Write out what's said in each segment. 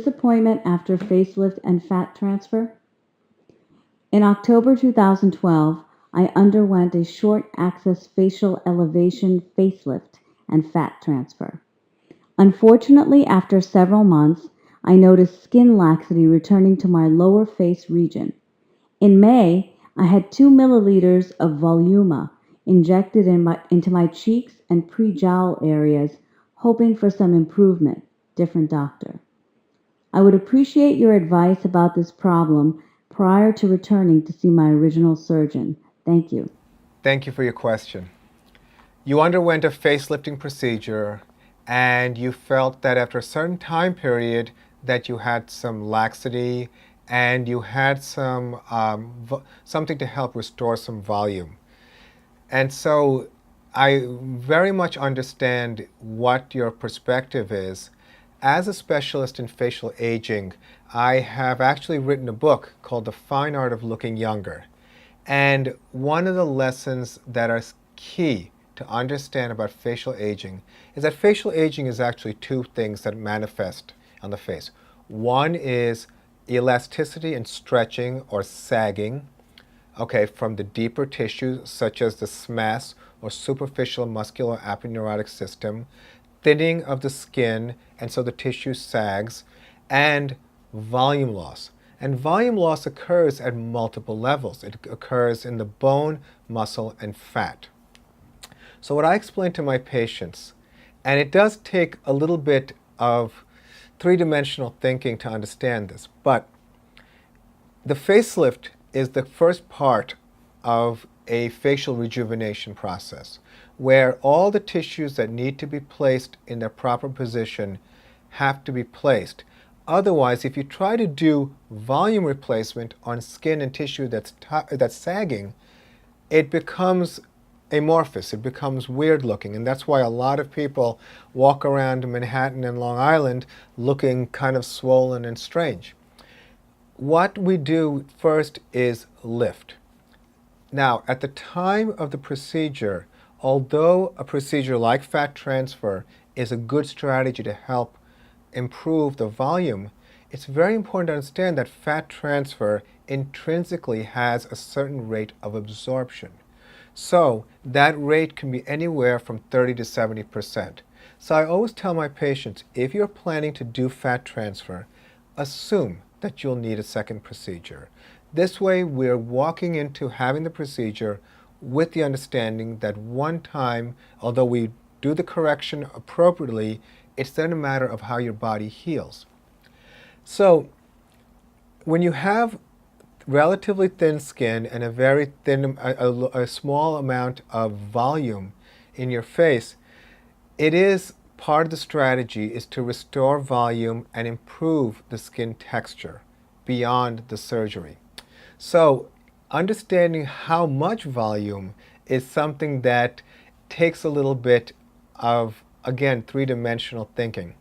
disappointment after facelift and fat transfer? In October 2012, I underwent a short axis facial elevation facelift and fat transfer. Unfortunately, after several months, I noticed skin laxity returning to my lower face region. In May, I had 2 milliliters of Voluma injected into my cheeks and pre-jowl areas, hoping for some improvement. Different doctor. I would appreciate your advice about this problem prior to returning to see my original surgeon. Thank you. Thank you for your question. You underwent a facelifting procedure and you felt that after a certain time period that you had some laxity and you had some something to help restore some volume. And so I very much understand what your perspective is. As a specialist in facial aging, I have actually written a book called The Fine Art of Looking Younger. And one of the lessons that are key to understand about facial aging is that facial aging is actually two things that manifest on the face. One is elasticity and stretching or sagging, okay, from the deeper tissues such as the SMAS or superficial muscular aponeurotic system, thinning of the skin, and so the tissue sags, and volume loss. And volume loss occurs at multiple levels. It occurs in the bone, muscle, and fat. So what I explain to my patients, and it does take a little bit of three-dimensional thinking to understand this, but the facelift is the first part of a facial rejuvenation process where all the tissues that need to be placed in their proper position have to be placed. Otherwise, if you try to do volume replacement on skin and tissue that's sagging, it becomes amorphous, it becomes weird looking, and that's why a lot of people walk around Manhattan and Long Island looking kind of swollen and strange. What we do first is lift. Now, at the time of the procedure, although a procedure like fat transfer is a good strategy to help improve the volume, it's very important to understand that fat transfer intrinsically has a certain rate of absorption. So that rate can be anywhere from 30 to 70%. So I always tell my patients, if you're planning to do fat transfer, assume that you'll need a second procedure. This way, we're walking into having the procedure with the understanding that one time, although we do the correction appropriately, it's then a matter of how your body heals. So when you have relatively thin skin and a very thin, a small amount of volume in your face, it is part of the strategy is to restore volume and improve the skin texture beyond the surgery. So understanding how much volume is something that takes a little bit of, again, three-dimensional thinking.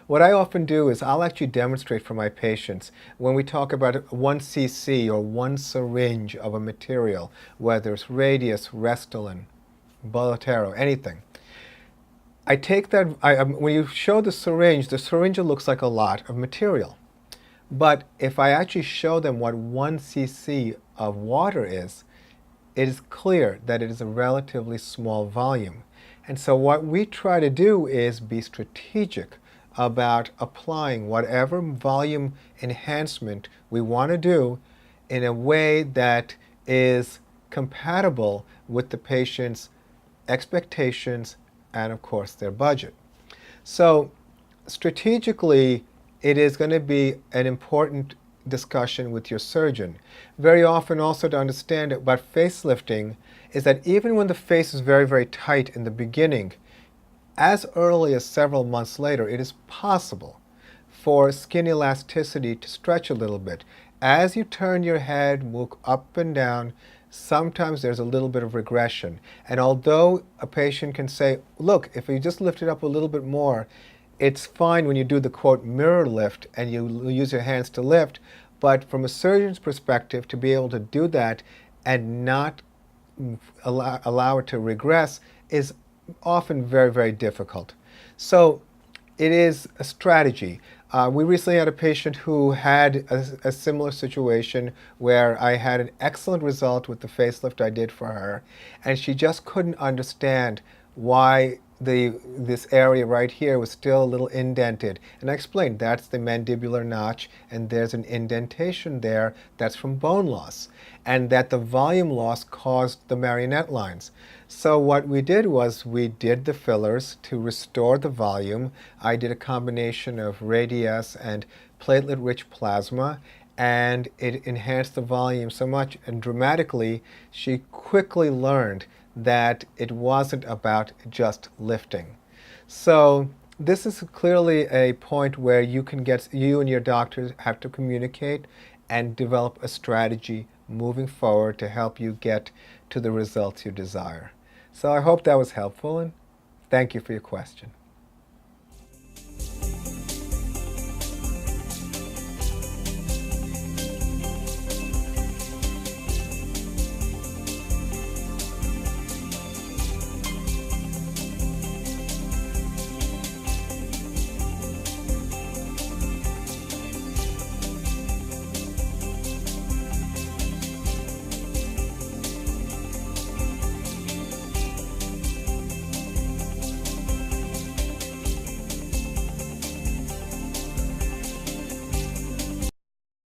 What I often do is I'll actually demonstrate for my patients when we talk about 1 cc or 1 syringe of a material, whether it's Radiesse, Restylane, Bolotero, anything. I take that, when you show the syringe looks like a lot of material. But if I actually show them what 1 cc of water is, it is clear that it is a relatively small volume. And so what we try to do is be strategic about applying whatever volume enhancement we want to do in a way that is compatible with the patient's expectations and, of course, their budget. So strategically, it is going to be an important discussion with your surgeon. Very often also to understand about facelifting is that even when the face is very, very tight in the beginning, as early as several months later, it is possible for skin elasticity to stretch a little bit. As you turn your head, move up and down, sometimes there's a little bit of regression. And although a patient can say, look, if you just lift it up a little bit more, it's fine when you do the, quote, mirror lift and you use your hands to lift, but from a surgeon's perspective, to be able to do that and not allow it to regress is often very, very difficult. So it is a strategy. We recently had a patient who had a similar situation where I had an excellent result with the facelift I did for her, and she just couldn't understand why this area right here was still a little indented. And I explained that's the mandibular notch, and there's an indentation there that's from bone loss, and that the volume loss caused the marionette lines. So what we did was we did the fillers to restore the volume. I did a combination of Radiesse and platelet-rich plasma, and it enhanced the volume so much and dramatically. She quickly learned that it wasn't about just lifting. So this is clearly a point where you and your doctors have to communicate and develop a strategy moving forward to help you get to the results you desire. So I hope that was helpful, and thank you for your question.